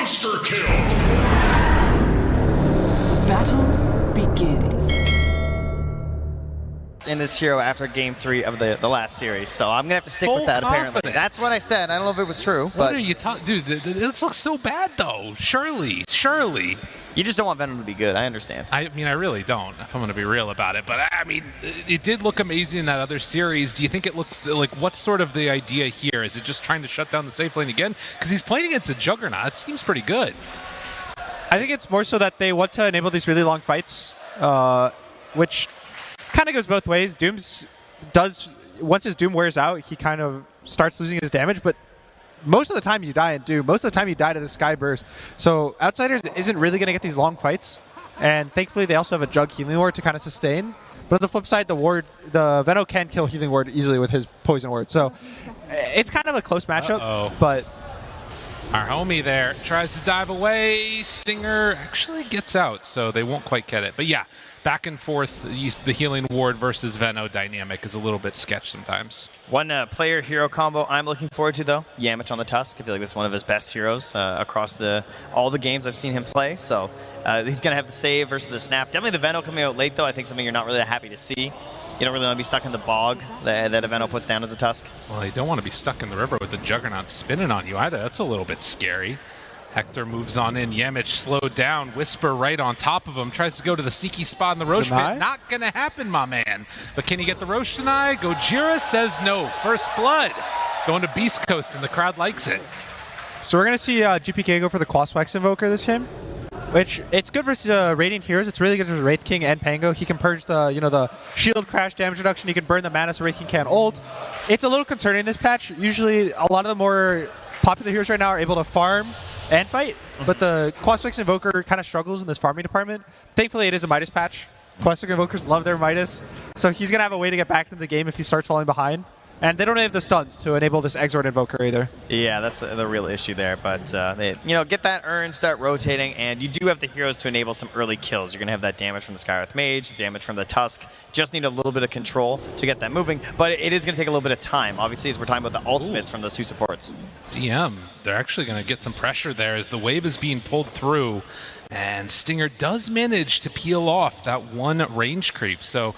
Monster kill! Battle begins. In this hero after game 3 of the last series, so I'm gonna have to stick with that. Apparently, that's what I said. I don't know if it was true, What but are you talking, dude? This looks so bad though. Surely. you just don't want Venom to be good. I understand. I mean, I really don't, if I'm going to be real about it. But I mean, it did look amazing in that other series. Do you think it looks like, what's sort of the idea here? Is it just trying to shut down the safe lane again? Because he's playing against a Juggernaut. It seems pretty good. I think it's more so that they want to enable these really long fights, which kind of goes both ways. Once his Doom wears out, he kind of starts losing his damage, but most of the time you die in Doom. Most of the time you die to the Sky Burst. So Outsiders isn't really going to get these long fights, and thankfully they also have a Jug Healing Ward to kind of sustain. But on the flip side, the Veno can kill Healing Ward easily with his Poison Ward. So it's kind of a close matchup, but... Our homie there tries to dive away. Stinger actually gets out, so they won't quite get it. But yeah, back and forth, the Healing Ward versus Veno dynamic is a little bit sketch sometimes. One player-hero combo I'm looking forward to, though, Yamich on the Tusk. I feel like that's one of his best heroes across all the games I've seen him play. So he's going to have the save versus the snap. Definitely the Veno coming out late, though. I think something you're not really happy to see. You don't really want to be stuck in the bog that a Veno puts down as a Tusk. Well, you don't want to be stuck in the river with the Juggernaut spinning on you either. That's a little bit scary. Hector moves on in. Yamich slowed down. Whisper right on top of him. Tries to go to the Seeky spot in the Roche pit. Not going to happen, my man. But can he get the Roche tonight? Gojira says no. First blood. Going to Beast Coast, and the crowd likes it. So we're going to see GPK go for the Quaswex Invoker this game, which it's good versus Radiant heroes. It's really good for Wraith King and Pango. He can purge the shield crash damage reduction. He can burn the mana so Wraith King can't ult. It's a little concerning this patch. Usually a lot of the more popular heroes right now are able to farm and fight, but the Quaswex Invoker kind of struggles in this farming department. Thankfully, it is a Midas patch. Quaswex Invokers love their Midas, so he's going to have a way to get back into the game if he starts falling behind. And they don't have the stuns to enable this Exort Invoker either. Yeah, that's the real issue there. But they, get that urn, start rotating, and you do have the heroes to enable some early kills. You're going to have that damage from the Skywrath Mage, damage from the Tusk. Just need a little bit of control to get that moving. But it is going to take a little bit of time, obviously, as we're talking about the ultimates from those two supports. DM, they're actually going to get some pressure there as the wave is being pulled through. And Stinger does manage to peel off that one range creep. So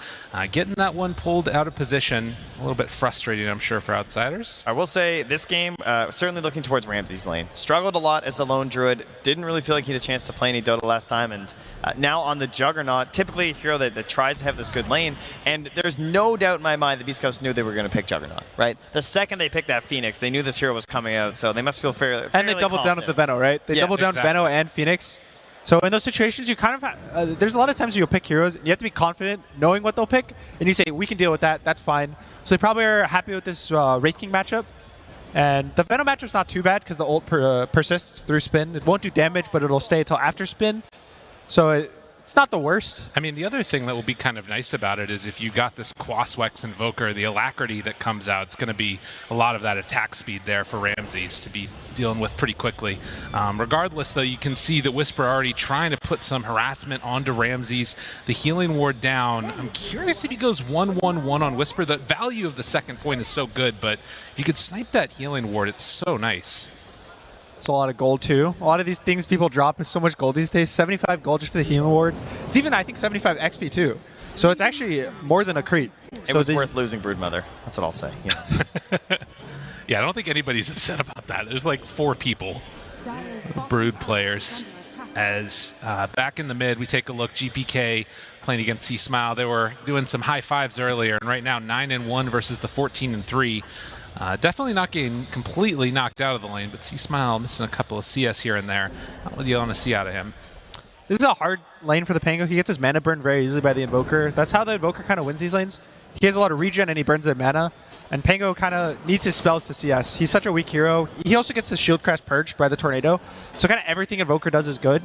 getting that one pulled out of position, a little bit frustrating, I'm sure, for Outsiders. I will say this game, certainly looking towards Ramsey's lane. Struggled a lot as the lone druid. Didn't really feel like he had a chance to play any Dota last time. And now on the Juggernaut, typically a hero that tries to have this good lane. And there's no doubt in my mind that Beast Coast knew they were going to pick Juggernaut, right? The second they picked that Phoenix, they knew this hero was coming out. So they must feel fairly And they doubled down with the Veno, right? They doubled down Veno and Phoenix. So in those situations, you kind of there's a lot of times you'll pick heroes, and you have to be confident knowing what they'll pick, and you say, we can deal with that, that's fine. So they probably are happy with this Wraith King matchup. And the Venom matchup's not too bad because the ult persists through spin. It won't do damage, but it'll stay until after spin. So it's not the worst. I mean, the other thing that will be kind of nice about it is if you got this Quaswex Invoker, the Alacrity that comes out, it's going to be a lot of that attack speed there for Ramses to be dealing with pretty quickly. Regardless, though, you can see that Whisper already trying to put some harassment onto Ramses. The Healing Ward down. I'm curious if he goes 1-1-1 on Whisper. The value of the second point is so good, but if you could snipe that Healing Ward, it's so nice. It's a lot of gold too. A lot of these things people drop is so much gold these days. 75 gold just for the Healing Ward. It's even, I think, 75 XP too. So it's actually more than a creep. It was worth losing Broodmother. That's what I'll say. Yeah. Yeah, I don't think anybody's upset about that. There's like 4 people, Brood players. As back in the mid, we take a look. GPK playing against C-Smile. They were doing some high fives earlier, and right now 9-1 versus the 14-3. Definitely not getting completely knocked out of the lane, but C-Smile missing a couple of CS here and there. Not what you want to see out of him. This is a hard lane for the Pango. He gets his mana burned very easily by the Invoker. That's how the Invoker kind of wins these lanes. He has a lot of regen and he burns their mana. And Pango kind of needs his spells to CS. He's such a weak hero. He also gets his shield crash purged by the Tornado. So kind of everything Invoker does is good.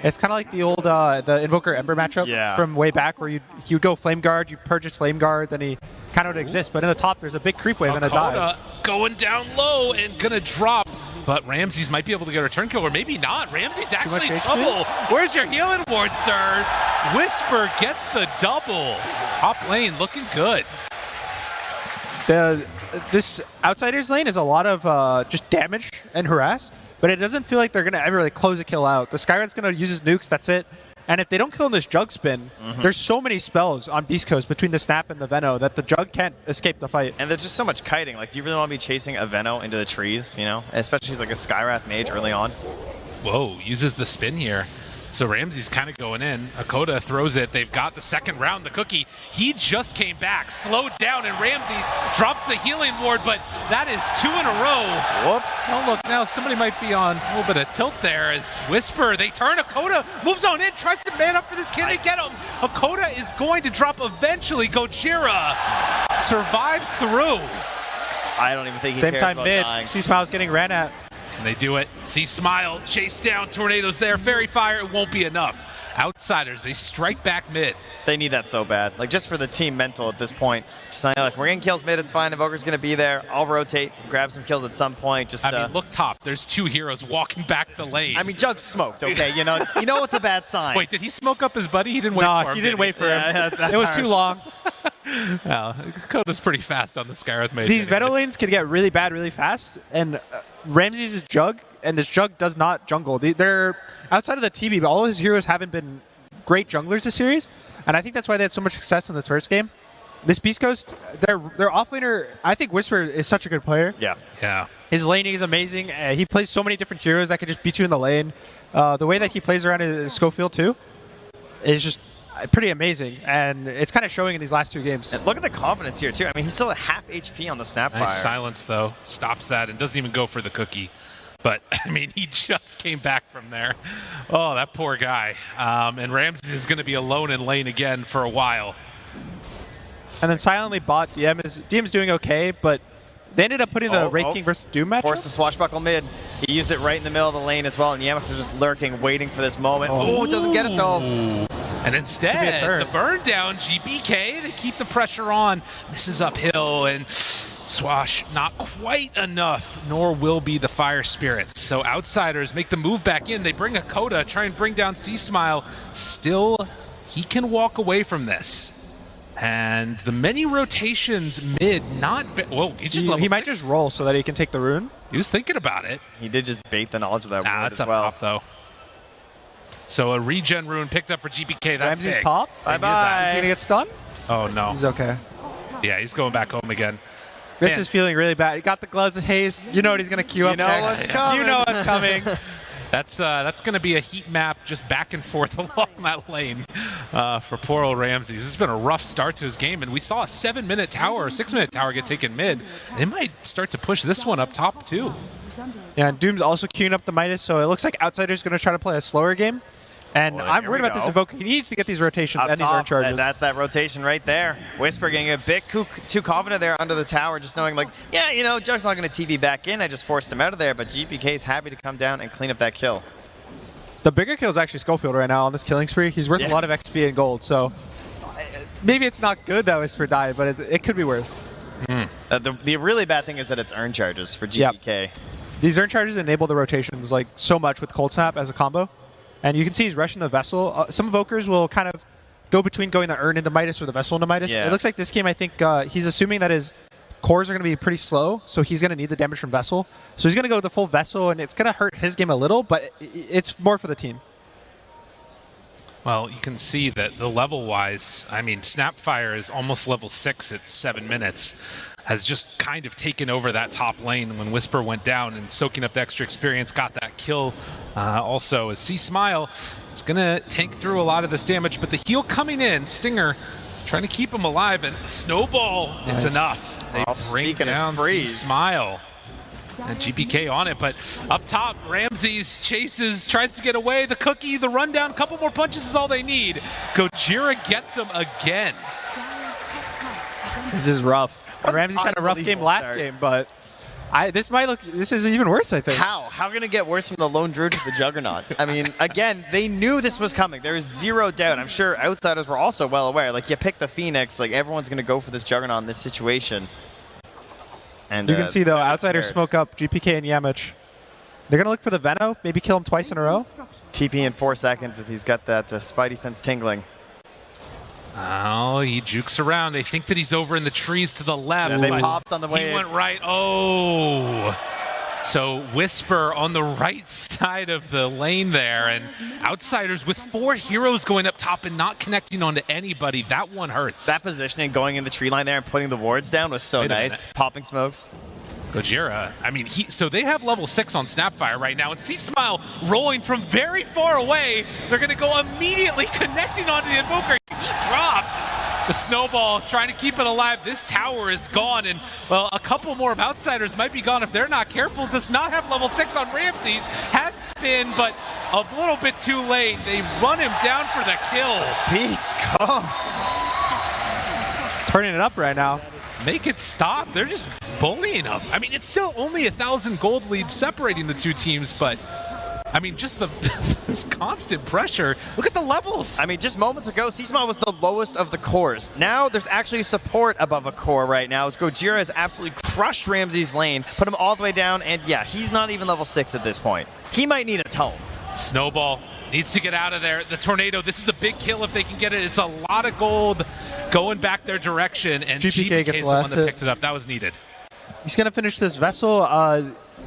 It's kind of like the old the Invoker Ember matchup from way back where he would go Flame Guard, you purge his Flame Guard, then he kind of would exist. But in the top, there's a big creep wave and a dive. Going down low and going to drop. But Ramses might be able to get a return kill, or maybe not. Ramses actually in trouble. Where's your Healing Ward, sir? Whisper gets the double. Top lane looking good. This Outsiders lane is a lot of just damage and harass, but it doesn't feel like they're going to ever like close a kill out. The Skyrat's going to use his nukes, that's it. And if they don't kill in this Jug spin, there's so many spells on Beast Coast between the Snap and the Veno that the Jug can't escape the fight. And there's just so much kiting. Like, do you really want to be chasing a Veno into the trees, you know? Especially as like a Skyrath mage early on. Whoa, uses the spin here. So Ramsey's kind of going in. Hakoda throws it. They've got the second round. The Cookie, he just came back, slowed down, and Ramsey's drops the healing ward, but that is 2 in a row. Whoops. Oh, look, now somebody might be on a little bit of tilt there as Whisper, they turn. Hakoda moves on in, tries to man up for this. Can they get him? Hakoda is going to drop eventually. Gojira survives through. I don't even think he Same cares time about mid, dying. C-Smile's getting ran at. And they do it. See Smile, chase down, tornadoes there, fairy fire, it won't be enough. Outsiders, they strike back mid. They need that so bad. Like, just for the team mental at this point. Just like, we're getting kills mid, it's fine. Invoker's going to be there. I'll rotate, grab some kills at some point. Just, I mean, look top. There's 2 heroes walking back to lane. I mean, Jug smoked, okay? You know it's a bad sign. Wait, did he smoke up his buddy? He didn't wait for him. No, he didn't wait for him. Yeah, It was too long. Koda's pretty fast on the Skyrath mage. These Veno anyways. lanes can get really bad really fast, and Ramsey's is Jug, and this Jug does not jungle. They're outside of the TB, but all of his heroes haven't been great junglers this series, and I think that's why they had so much success in this first game. This Beast Coast, their offlaner, I think Whisper is such a good player. Yeah. His laning is amazing. He plays so many different heroes that can just beat you in the lane. The way that he plays around his Schofield too is just pretty amazing, and it's kind of showing in these last 2 games. And look at the confidence here, too. I mean, he's still at half HP on the Snapfire. Nice silence, though. Stops that and doesn't even go for the Cookie. But, I mean, he just came back from there. Oh, that poor guy. And Ramsey is going to be alone in lane again for a while. And then silently bot DM's doing okay, but they ended up putting the Wraith King versus Doom matchup. Forced to swashbuckle mid. He used it right in the middle of the lane as well, and Yamath was just lurking, waiting for this moment. Oh, doesn't get it, though. And instead, the burn down, GBK to keep the pressure on. This is uphill, and Swash not quite enough, nor will be the Fire Spirits. So Outsiders make the move back in. They bring Hakoda, try and bring down C-Smile. Still, he can walk away from this. And the many rotations mid, whoa, he just He might just roll so that he can take the rune. He was thinking about it. He did just bait the knowledge of that ward That's as up well. top, though. So a regen rune picked up for GBK. That's Ramsey's big. top. Bye-bye. Is he gonna get stunned? Oh, no. He's okay. Yeah, he's going back home again. This Man. is feeling really bad. He got the gloves of haste. You know what he's gonna queue up You know next. what's coming. You know what's coming. That's going to be a heat map just back and forth along that lane for poor old Ramsey. This has been a rough start to his game, and we saw a 7-minute tower or 6-minute tower get taken mid. They might start to push this one up top, too. Yeah, and Doom's also queuing up the Midas, so it looks like Outsider's gonna try to play a slower game. And Well, I'm here worried we about this go. Invoker. He needs to get these rotations Up and these top, earn charges. and that's that rotation right there. Whisper getting a bit too confident there under the tower, just knowing like, yeah, you know, Jug's not going to TB back in. I just forced him out of there, but GPK's happy to come down and clean up that kill. The bigger kill is actually Schofield right now on this killing spree. He's worth a lot of XP and gold, so maybe it's not good that Whisper died, but it could be worse. The really bad thing is that it's earn charges for GPK. These earn charges enable the rotations like so much with Cold Snap as a combo. And you can see he's rushing the Vessel. Some Evokers will kind of go between going the Urn into Midas or the Vessel into Midas. Yeah. It looks like this game, I think, he's assuming that his cores are going to be pretty slow, so he's going to need the damage from Vessel. So he's going to go the full Vessel, and it's going to hurt his game a little, but it's more for the team. Well, you can see that the level-wise, I mean, Snapfire is almost level 6 at 7 minutes. Has just kind of taken over that top lane when Whisper went down and soaking up the extra experience, got that kill. Also, as C-Smile, it's going to tank through a lot of this damage, but the heal coming in, Stinger trying to keep him alive, and Snowball, it's enough. They bring speaking of down sprees. C-Smile. And GPK on it, but up top, Ramses chases, tries to get away. The Cookie, the rundown, couple more punches is all they need. Gojira gets him again. This is rough. Ramsey's had a rough game last game, but this is even worse, I think. How can it get worse from the Lone Druid to the Juggernaut? I mean, again, they knew this was coming. There was zero doubt. I'm sure Outsiders were also well aware. Like, you pick the Phoenix, like, everyone's going to go for this Juggernaut in this situation. And You can see, though, they're Outsiders prepared. smoke up GPK and Yamich. They're going to look for the Veno, maybe kill him twice in a row. TP in 4 seconds if he's got that Spidey sense tingling. Oh, he jukes around. They think that he's over in the trees to the left. And they but popped on the way He in. went right. Oh. So Whisper on the right side of the lane there, and Outsiders with 4 heroes going up top and not connecting onto anybody. That one hurts. That positioning, going in the tree line there and putting the wards down was so nice. Popping smokes. Gojira, I mean, so they have level 6 on Snapfire right now, and C-Smile rolling from very far away. They're going to go immediately connecting onto the Invoker. He drops the snowball, trying to keep it alive. This tower is gone, and, well, a couple more of Outsiders might be gone if they're not careful. Does not have level 6 on Ramses. Has spin, but a little bit too late. They run him down for the kill. Beast Coast. Turning it up right now. Make it stop. They're just bullying them. I mean, it's still only 1,000 gold lead separating the two teams, but I mean, just this constant pressure. Look at the levels. I mean, just moments ago, C-Smile was the lowest of the cores. Now there's actually support above a core right now, as Gojira has absolutely crushed Ramses' lane, put him all the way down, and yeah, he's not even level 6 at this point. He might need a tome. Snowball needs to get out of there. The tornado, this is a big kill if they can get it. It's a lot of gold going back their direction, and GPK is the one that picked it up. That was needed. He's going to finish this Vessel.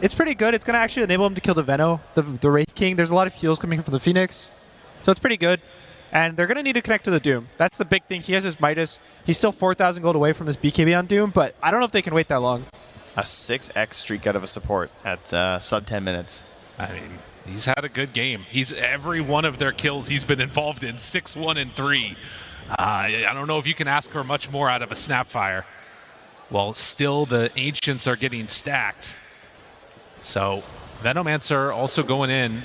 It's pretty good. It's going to actually enable him to kill the Veno, the Wraith King. There's a lot of heals coming from the Phoenix, so it's pretty good. And they're going to need to connect to the Doom. That's the big thing. He has his Midas. He's still 4,000 gold away from this BKB on Doom, but I don't know if they can wait that long. A 6x streak out of a support at sub 10 minutes. I mean, he's had a good game. He's every one of their kills he's been involved in, 6, 1, and 3. I don't know if you can ask for much more out of a Snapfire. Well, still the Ancients are getting stacked. So Venomancer also going in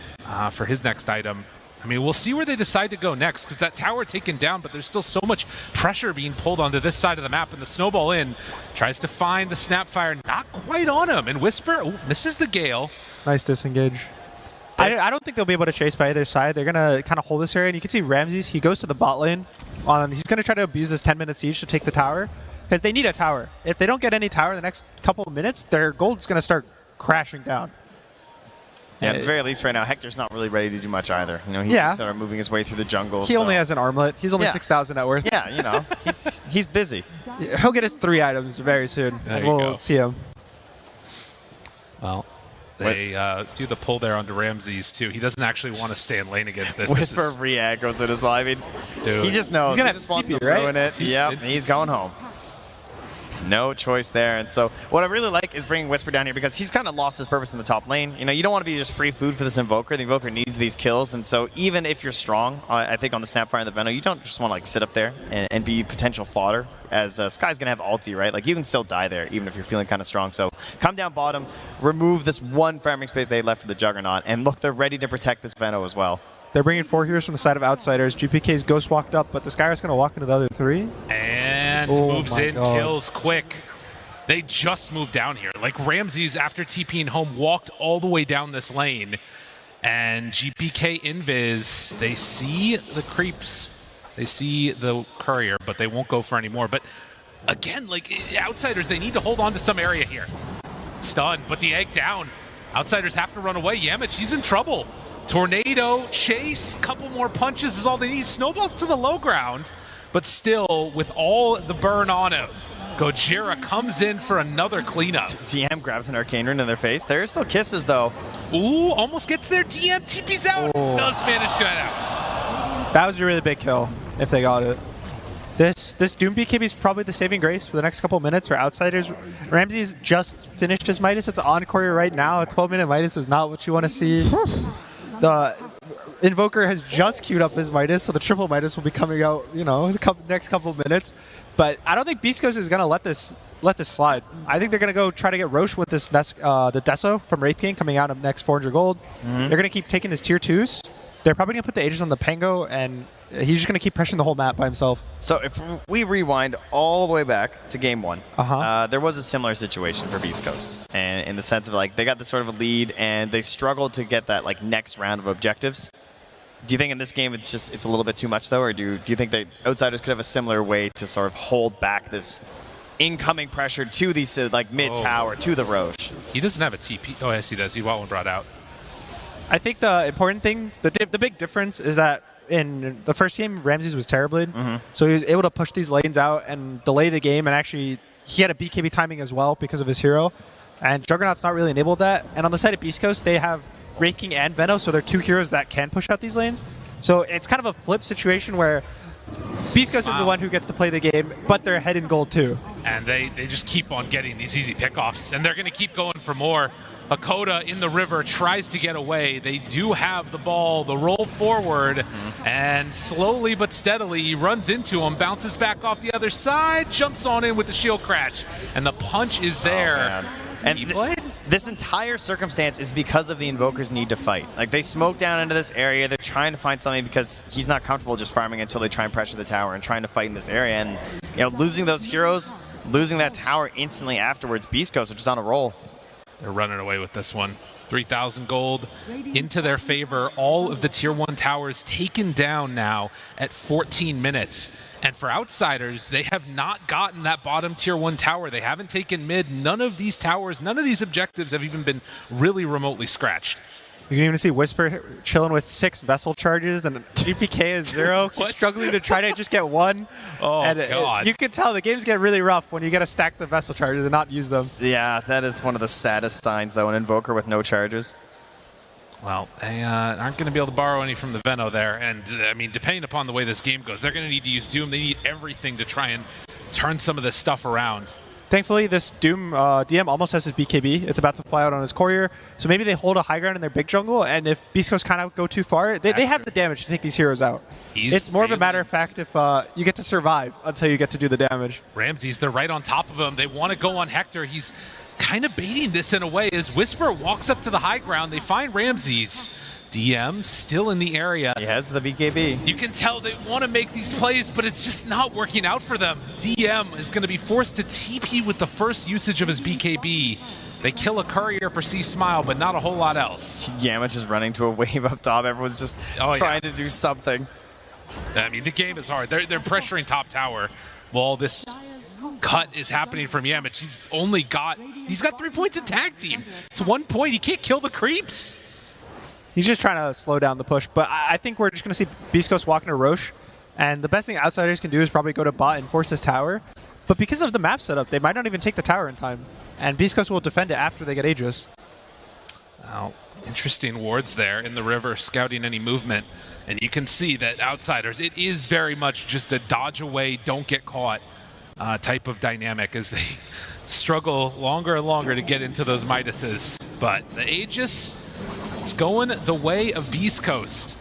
for his next item. I mean, we'll see where they decide to go next, because that tower taken down, but there's still so much pressure being pulled onto this side of the map, and the Snowball in tries to find the Snapfire, not quite on him, and Whisper misses the Gale. Nice disengage. I don't think they'll be able to chase by either side. They're going to kind of hold this area, and you can see Ramses, he goes to the bot lane. He's going to try to abuse this 10-minute siege to take the tower, because they need a tower. If they don't get any tower in the next couple of minutes, their gold's going to start crashing down. Yeah, at the very least right now, Hector's not really ready to do much either. You know, he's just sort of moving his way through the jungle. He only has an armlet. He's only 6,000 net worth. Yeah, you know, he's busy. He'll get his 3 items very soon. There we'll you go. see him. Well, they do the pull there onto Ramses, too. He doesn't actually want to stay in lane against this. Whisper re-aggros it as well. I mean, dude, he just knows. He just wants to ruin it. Yep, he's going home. No choice there. And so what I really like is bringing Whisper down here, because he's kind of lost his purpose in the top lane. You know, you don't want to be just free food for this Invoker. The Invoker needs these kills. And so even if you're strong, I think on the Snapfire and the Veno, you don't just want to like sit up there and be potential fodder, as Sky's going to have ulti, right? Like you can still die there even if you're feeling kind of strong. So come down bottom, remove this one farming space they left for the Juggernaut, and look, they're ready to protect this Veno as well. They're bringing 4 heroes from the side of Outsiders. GPK's Ghost walked up, but the Skyra's going to walk into the other 3. And moves in, kills quick. They just moved down here. Like Ramses, after TPing home, walked all the way down this lane. And GPK Invis, they see the creeps. They see the courier, but they won't go for any more. But again, like Outsiders, they need to hold on to some area here. Stun, but the egg down. Outsiders have to run away. Yamich, he's in trouble. Tornado, chase, couple more punches is all they need. Snowballs to the low ground, but still with all the burn on him. Gojira comes in for another cleanup. DM grabs an Arcane Rune in their face. There's still kisses, though. Ooh, almost gets their DM. TP's out. Does manage to get out. That was a really big kill, if they got it. This Doom BKB is probably the saving grace for the next couple of minutes for Outsiders. Ramses just finished his Midas. It's on courier right now. A 12-minute Midas is not what you want to see. The Invoker has just queued up his Midas, so the triple Midas will be coming out, you know, the next couple of minutes. But I don't think Beast Coast is going to let this slide. I think they're going to go try to get Roche with this the Deso from Wraith King coming out of next 400 gold. They're going to keep taking his tier 2s. They're probably going to put the Aegis on the Pango, and he's just going to keep pressuring the whole map by himself. So if we rewind all the way back to game 1, there was a similar situation for Beast Coast, and in the sense of like they got this sort of a lead and they struggled to get that like next round of objectives. Do you think in this game it's a little bit too much though, or do you think that Outsiders could have a similar way to sort of hold back this incoming pressure to these like mid tower to the Roche? He doesn't have a TP. Oh yes, he does. He got one brought out. I think the important thing, the big difference is that in the first game, Ramses was Terrorblade, so he was able to push these lanes out and delay the game, and actually he had a BKB timing as well because of his hero. and Juggernaut's not really enabled that. And on the side of Beast Coast, they have Wraith King and Veno, so they're 2 heroes that can push out these lanes. So it's kind of a flip situation where Beast Coast is the one who gets to play the game, but they're ahead in gold too. And they just keep on getting these easy pickoffs, and they're going to keep going for more. Hakoda in the river tries to get away. They do have the ball, the roll forward, and slowly but steadily he runs into him, bounces back off the other side, jumps on in with the shield crash, and the punch is there. And this entire circumstance is because of the Invoker's need to fight. Like, they smoke down into this area, they're trying to find something because he's not comfortable just farming until they try and pressure the tower and trying to fight in this area. And, you know, losing those heroes, losing that tower instantly afterwards, Beast Coast are just on a roll. They're running away with this one. 3,000 gold into their favor. All of the tier 1 towers taken down now at 14 minutes. And for Outsiders, they have not gotten that bottom tier 1 tower. They haven't taken mid. None of these towers, none of these objectives have even been really remotely scratched. You can even see Whisper chilling with 6 vessel charges and GPK is 0. He's struggling to try to just get 1. Oh, and God. You can tell the games get really rough when you got to stack the vessel charges and not use them. Yeah, that is one of the saddest signs, though, an Invoker with no charges. Well, they aren't going to be able to borrow any from the Veno there. And, I mean, depending upon the way this game goes, they're going to need to use Doom. They need everything to try and turn some of this stuff around. Thankfully, this Doom DM almost has his BKB. It's about to fly out on his courier. So maybe they hold a high ground in their big jungle, and if Beast Coast kind of go too far, they have the damage to take these heroes out. It's more of a matter of fact if you get to survive until you get to do the damage. Ramses, they're right on top of him. They want to go on Hector. He's kind of baiting this in a way as Whisper walks up to the high ground. They find Ramses. DM still in the area. He has the BKB. You can tell they want to make these plays, but it's just not working out for them. DM is going to be forced to TP with the first usage of his BKB. They kill a courier for C-Smile, but not a whole lot else. Yamich is running to a wave up top. Everyone's just trying to do something. I mean, the game is hard. They're pressuring top tower while this cut is happening from Yamich. He's got 3 points in tag team. It's 1 point. He can't kill the creeps. He's just trying to slow down the push, but I think we're just going to see Beast Coast walk into Roche, and the best thing Outsiders can do is probably go to bot and force this tower, but because of the map setup, they might not even take the tower in time, and Beast Coast will defend it after they get Aegis. Wow, interesting wards there in the river, scouting any movement, and you can see that Outsiders, it is very much just a dodge away, don't get caught type of dynamic as they struggle longer and longer to get into those Midases, but the Aegis, it's going the way of Beast Coast.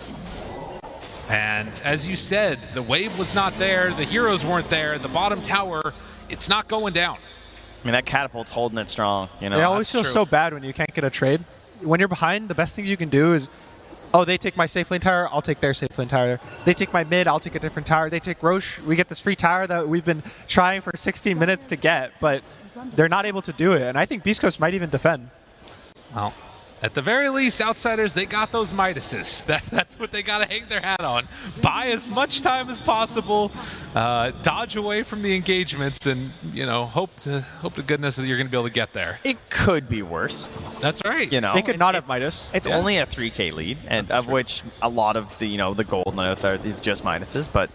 And as you said, the wave was not there, the heroes weren't there, the bottom tower, it's not going down. I mean, that catapult's holding it strong, you know. It always feels so bad when you can't get a trade. When you're behind, the best things you can do is, oh, they take my safe lane tower, I'll take their safe lane tower. They take my mid, I'll take a different tower. They take Roche, we get this free tower that we've been trying for 16 minutes to get, but they're not able to do it. And I think Beast Coast might even defend. Well, at the very least, Outsiders, they got those Midases. That's what they got to hang their hat on. Buy as much time as possible, dodge away from the engagements, and hope to goodness that you're going to be able to get there. It could be worse. That's right. They could not have Midas. It's only a 3K lead, and of which a lot of the the gold and Outsiders is just minuses, but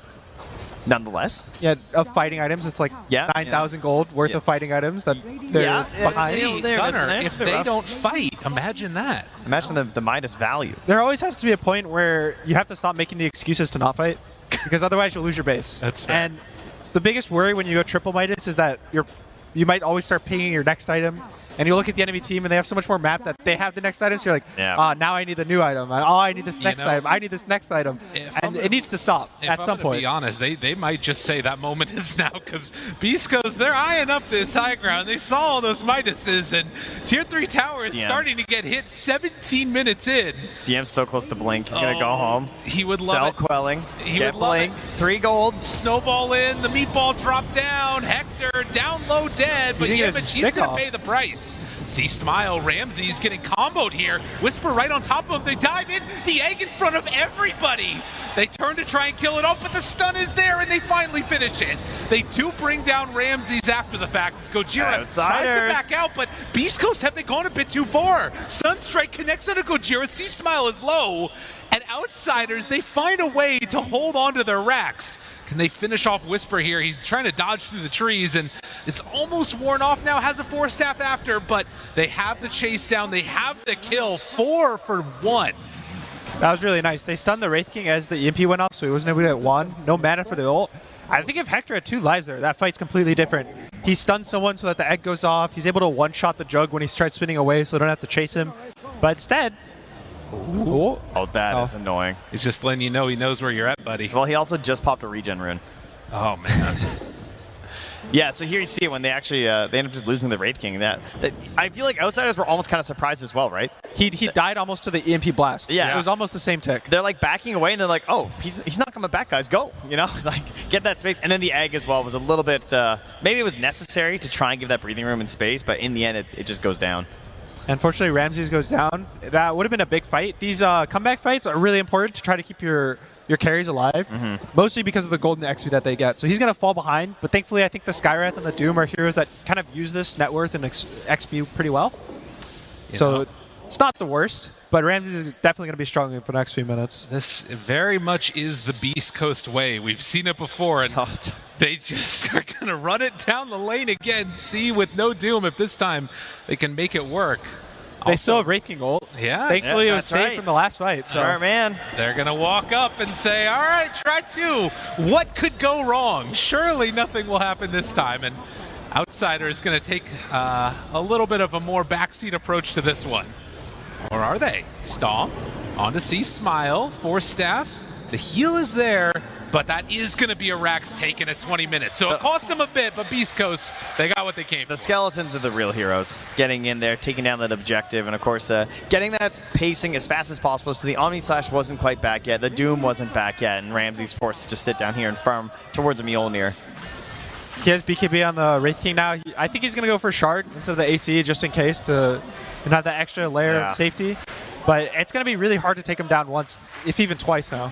nonetheless. Yeah, of fighting items, it's like 9,000 gold worth of fighting items that they're behind. Gunner, if they don't fight, imagine that. Imagine the Midas value. There always has to be a point where you have to stop making the excuses to not fight, because otherwise you'll lose your base. That's fair. And the biggest worry when you go triple Midas is that you might always start pinging your next item, and you look at the enemy team and they have so much more map that they have the next item, so you're like, now I need the new item. Oh, I need this next item. I need this next item. And it needs to stop at some point. To be honest, they might just say that moment is now, because Beast Coast, they're eyeing up this high ground. They saw all those Midases, and Tier 3 tower is starting to get hit 17 minutes in. DM's so close to blink. He's going to go home. He would love Cell it. quelling. He Get would love blink. it. 3 gold. Snowball in. The meatball dropped down. Hector down low dead, but Yamich, he's going to pay the price. See Smile, Ramses getting comboed here. Whisper right on top of him. They dive in. The egg in front of everybody. They turn to try and kill it off, but the stun is there, and they finally finish it. They do bring down Ramses after the fact. Gojira tries to back out, but Beast Coast, have they gone a bit too far? Sunstrike connects onto Gojira. C-Smile is low. And Outsiders, they find a way to hold on to their racks. Can they finish off Whisper here? He's trying to dodge through the trees, and it's almost worn off now. Has a 4 staff after. here, but they have the chase down. They have the kill. 4 for 1. That was really nice. They stunned the Wraith King as the EMP went off, so he wasn't able to get 1. No mana for the ult. I think if Hector had 2 lives there, that fight's completely different. He stuns someone so that the egg goes off. He's able to one-shot the Jug when he starts spinning away so they don't have to chase him. But instead... Ooh. Oh, that is annoying. He's just letting you know he knows where you're at, buddy. Well, he also just popped a regen rune. Oh, man. Yeah, so here you see it when they actually they end up just losing the Wraith King. That I feel like Outsiders were almost kind of surprised as well, right? He died almost to the EMP blast. Yeah. It was almost the same tick. They're like backing away and they're like, oh, he's not coming back, guys. Go, you know, like get that space. And then the egg as well was a little bit, maybe it was necessary to try and give that breathing room and space, but in the end it just goes down. Unfortunately, Ramses goes down. That would have been a big fight. These comeback fights are really important to try to keep your carries alive, mostly because of the golden XP that they get. So he's going to fall behind, but thankfully I think the Skywrath and the Doom are heroes that kind of use this net worth and XP pretty well. So it's not the worst, but Ramses is definitely going to be struggling for the next few minutes. This very much is the Beast Coast way. We've seen it before, and they just are going to run it down the lane again, see with no Doom if this time they can make it work. They still have Wraith King ult. Yeah. Thankfully, it was saved from the last fight. So. Smart man. They're going to walk up and say, all right, try 2. What could go wrong? Surely nothing will happen this time. And Outsider is going to take a little bit of a more backseat approach to this one. Or are they? Stomp on to see Smile, Force Staff. The heal is there, but that is going to be a Rax taken at 20 minutes. So it cost them a bit, but Beast Coast, they got what they came for. The Skeletons are the real heroes, getting in there, taking down that objective, and of course, getting that pacing as fast as possible. So the Omni Slash wasn't quite back yet, the Doom wasn't back yet, and Ramsey's forced to just sit down here and farm towards a Mjolnir. He has BKB on the Wraith King now. I think he's going to go for Shard instead of the AC just in case to have that extra layer of safety. But it's going to be really hard to take him down once, if even twice now.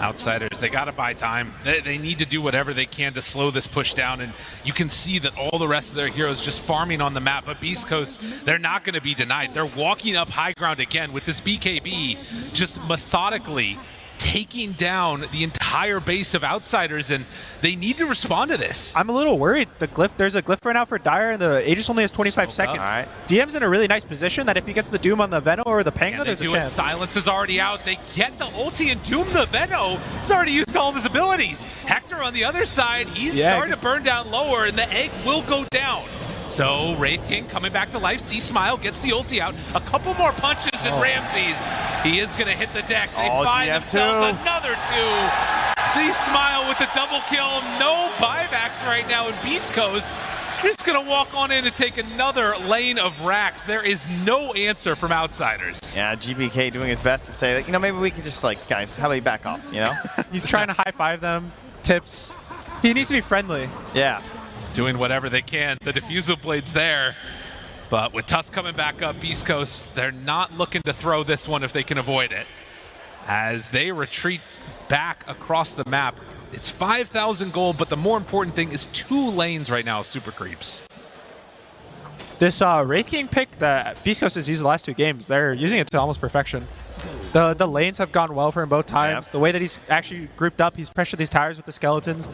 Outsiders, they got to buy time. They need to do whatever they can to slow this push down, and you can see that all the rest of their heroes just farming on the map. But Beast Coast, they're not going to be denied. They're walking up high ground again with this BKB, just methodically taking down the entire base of Outsiders, and they need to respond to this. I'm a little worried. There's a glyph right now for Dire, and the Aegis only has 25 seconds. Right. DM's in a really nice position that if he gets the Doom on the Veno or the Pango, there's a chance. Silence is already out. They get the ulti, and Doom the Veno has already used all of his abilities. Hector on the other side, he's starting to burn down lower, and the egg will go down. So Wraith King coming back to life. See Smile gets the ulti out. A couple more punches and Ramses. He is going to hit the deck. They find themselves another 2. See Smile with the double kill. No buybacks right now in Beast Coast. Just going to walk on in and take another lane of racks. There is no answer from Outsiders. Yeah, GPK doing his best to say, like, you know, maybe we could just, like, guys, how about you back off, you know? He's trying to high-five them, tips. He needs to be friendly. Yeah. Doing whatever they can. The diffusal blade's there. But with Tusk coming back up, Beast Coast, they're not looking to throw this one if they can avoid it. As they retreat back across the map, it's 5,000 gold, but the more important thing is 2 lanes right now of Super Creeps. This Wraith King pick that Beast Coast has used the last 2 games, they're using it to almost perfection. The lanes have gone well for him both times. The way that he's actually grouped up, he's pressured these towers with the Skeletons.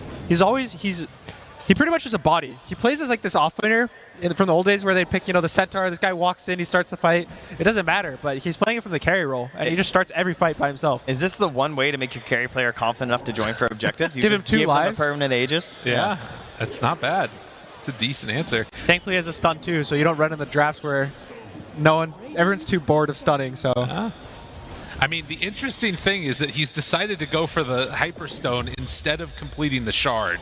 He pretty much is a body. He plays as like this off-laner from the old days where they pick, you know, the Centaur. This guy walks in, he starts the fight. It doesn't matter, but he's playing it from the carry role, and he just starts every fight by himself. Is this the one way to make your carry player confident enough to join for objectives? You give just him 2 give lives. Him a permanent Aegis? Yeah, that's not bad. It's a decent answer. Thankfully, he has a stun too, so you don't run in the drafts where everyone's too bored of stunning. So. I mean, the interesting thing is that he's decided to go for the Hyperstone instead of completing the Shard.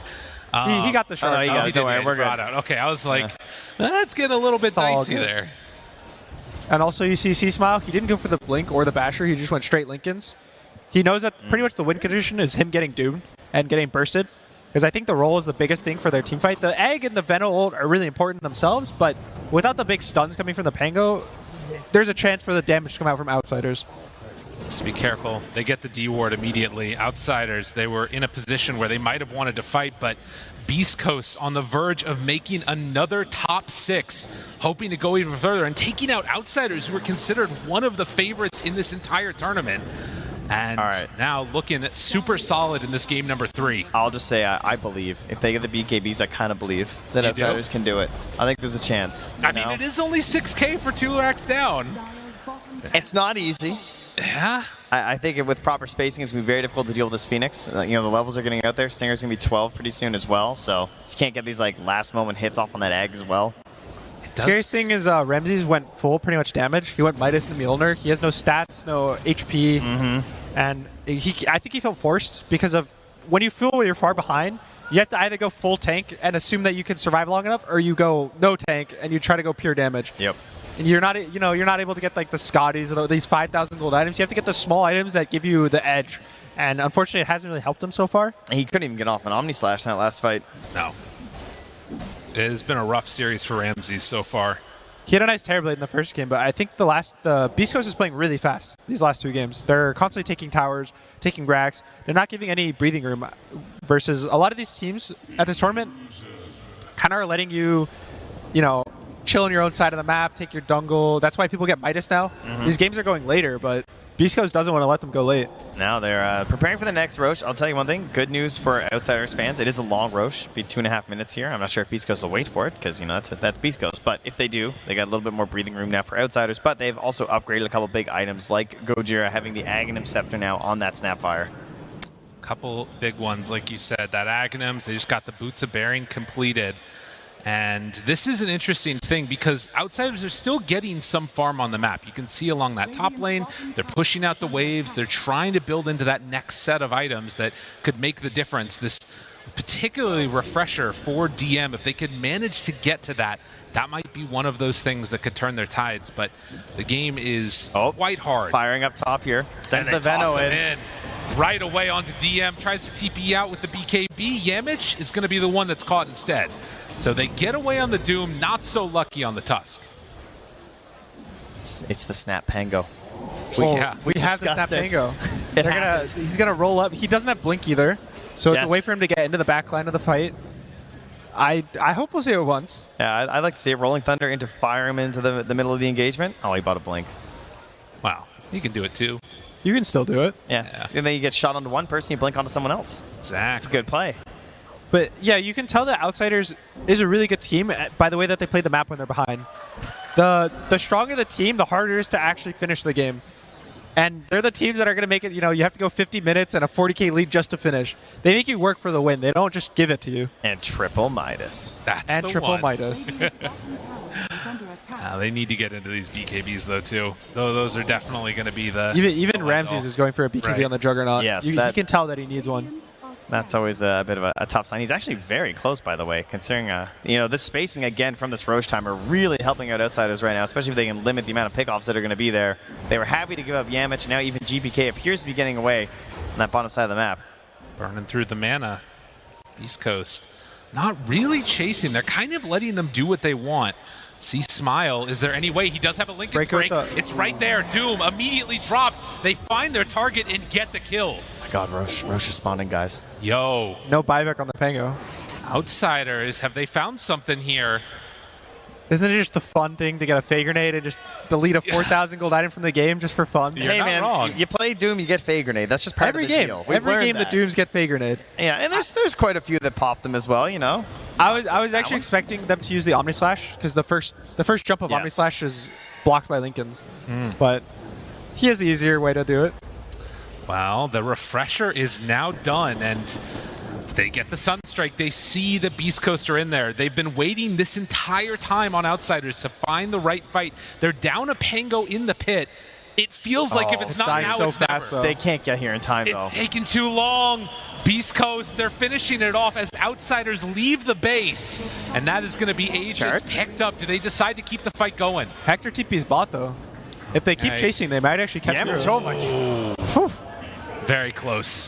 He got the Shard. Don't worry, we're good. Okay, I was like, that's getting a little bit dicey there. And also, you see C-Smile, he didn't go for the Blink or the Basher, he just went straight Lincolns. He knows that pretty much the win condition is him getting doomed and getting bursted. Because I think the roll is the biggest thing for their team fight. The Egg and the Veno ult are really important themselves, but without the big stuns coming from the Pango, there's a chance for the damage to come out from Outsiders. Let's be careful. They get the D-Ward immediately. Outsiders, they were in a position where they might have wanted to fight, but Beast Coast on the verge of making another top 6, hoping to go even further and taking out Outsiders, who were considered one of the favorites in this entire tournament. And All right. now looking at super solid in this game number 3. I'll just say I believe. If they get the BKBs, I kind of believe that You do? Outsiders can do it. I think there's a chance. I mean, it is only 6K for 2 racks down. It's not easy. Yeah. I think with proper spacing, it's going to be very difficult to deal with this Phoenix. The levels are getting out there. Stinger's going to be 12 pretty soon as well, so you can't get these last-moment hits off on that egg as well. Scariest thing is Ramses went full pretty much damage. He went Midas and Mjolnir. He has no stats, no HP, and I think he felt forced because of when you feel you're far behind, you have to either go full tank and assume that you can survive long enough, or you go no tank and you try to go pure damage. Yep. And you're not able to get like the Scotties or these 5,000 gold items. You have to get the small items that give you the edge. And unfortunately, it hasn't really helped him so far. He couldn't even get off an Omni Slash in that last fight. No. It has been a rough series for Ramses so far. He had a nice Terrorblade in the first game, but I think the Beast Coast is playing really fast these last 2 games. They're constantly taking towers, taking racks. They're not giving any breathing room versus a lot of these teams at this tournament kind of are letting you, chill on your own side of the map, take your jungle. That's why people get Midas now. These games are going later, but Beast Coast doesn't want to let them go late. Now they're preparing for the next Roche. I'll tell you one thing. Good news for Outsiders fans. It is a long Roche. It'll be 2.5 minutes here. I'm not sure if Beast Coast will wait for it because, that's Beast Coast. But if they do, they got a little bit more breathing room now for Outsiders. But they've also upgraded a couple big items like Gojira having the Aghanim Scepter now on that Snapfire. Couple big ones, like you said. That Aghanims, they just got the Boots of Bearing completed. And this is an interesting thing because Outsiders are still getting some farm on the map. You can see along that top lane, they're pushing out the waves. They're trying to build into that next set of items that could make the difference. This particularly refresher for DM, if they could manage to get to that, that might be one of those things that could turn their tides. But the game is quite hard. Firing up top here. Sends the Veno in. Right away onto DM. Tries to TP out with the BKB. Yamich is going to be the one that's caught instead. So they get away on the Doom, not so lucky on the Tusk. It's the Snap Pango. We have the Snap Pango. He's gonna roll up. He doesn't have Blink either, so it's a way for him to get into the back line of the fight. I hope we'll see it once. Yeah, I'd like to see it. Rolling Thunder into fire him into the middle of the engagement. Oh, he bought a Blink. Wow, you can do it too. You can still do it. Yeah. And then you get shot onto one person, you blink onto someone else. Exactly. It's a good play. But yeah, you can tell that Outsiders is a really good team by the way that they play the map when they're behind. The stronger the team, the harder it is to actually finish the game. And they're the teams that are going to make it, you have to go 50 minutes and a 40k lead just to finish. They make you work for the win. They don't just give it to you. And triple Midas. That's the triple one. Midas. They need to get into these BKBs though too. Those are definitely going to be the... Even Ramses is going for a BKB on the Juggernaut. Yes, you can tell that he needs one. That's always a bit of a tough sign. He's actually very close, by the way, considering this spacing again from this Roche time are really helping out Outsiders right now, especially if they can limit the amount of pickoffs that are going to be there. They were happy to give up Yamich, and now even GPK appears to be getting away on that bottom side of the map. Burning through the mana. East Coast not really chasing. They're kind of letting them do what they want. See Smile. Is there any way? He does have a Linken's break. It's right there. Doom immediately dropped. They find their target and get the kill. Oh my God, Roche responding, guys. Yo. No buyback on the Pango. Outsiders, have they found something here? Isn't it just the fun thing to get a Fey Grenade and just delete a 4,000 gold item from the game just for fun? You're hey not man, wrong. You play Doom, you get Fey Grenade. That's just part of the deal. Every game the Dooms get Fey Grenade. Yeah, and there's quite a few that pop them as well, I was actually expecting them to use the Omni Slash because the first jump of Omni Slash is blocked by Linken's, but he has the easier way to do it. Well, the refresher is now done, and they get the Sunstrike. They see the Beast Coaster in there. They've been waiting this entire time on Outsiders to find the right fight. They're down a Pango in the pit. It feels like if it's not now, so it's fast, never. though. They can't get here in time, though. It's taken too long. Beast Coast, they're finishing it off as Outsiders leave the base. And that is going to be Aegis picked up. Do they decide to keep the fight going? Hector TP's bot, though. If they keep chasing, they might actually catch him. So much. Very close.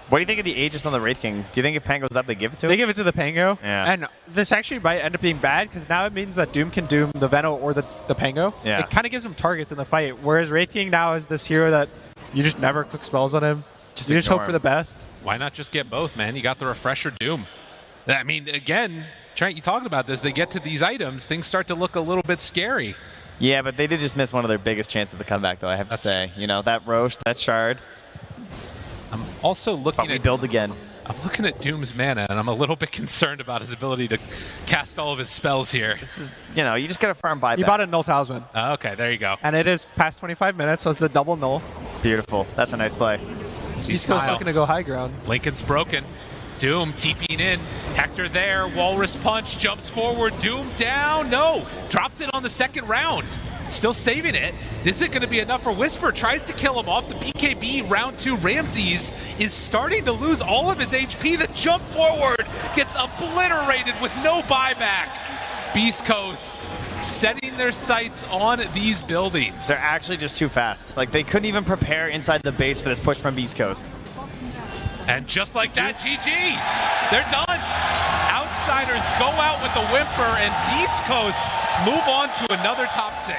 What do you think of the Aegis on the Wraith King? Do you think if Pango's up, they give it to him? They give it to the Pango. Yeah. And this actually might end up being bad because now it means that Doom can Doom the Veno or the Pango. Yeah. It kind of gives them targets in the fight. Whereas Wraith King now is this hero that you just never click spells on him. You just hope for the best. Why not just get both, man? You got the refresher Doom. I mean, again, Trent, you talked about this. They get to these items, things start to look a little bit scary. Yeah, but they did just miss one of their biggest chances of the comeback, though, I have to say. You know, that Roche, that Shard. I'm also looking But we at build again. I'm looking at Doom's mana, and I'm a little bit concerned about his ability to cast all of his spells here. This is, you know, you just got to farm buyback. You bought a null talisman. Okay, there you go. And it is past 25 minutes, so it's the double null. Beautiful. That's a nice play. He's still looking to go high ground. Lincoln's broken. Doom TPing in. Hector there. Walrus punch. Jumps forward. Doom down. No. Drops it on the second round. Still saving it. This isn't going to be enough for Whisper. Tries to kill him off the BKB round 2. Ramses is starting to lose all of his HP. The jump forward gets obliterated with no buyback. Beast Coast setting their sights on these buildings. They're actually just too fast. Like, they couldn't even prepare inside the base for this push from Beast Coast. And just like that, GG, they're done. Outsiders go out with a whimper, and Beast Coast move on to another top 6.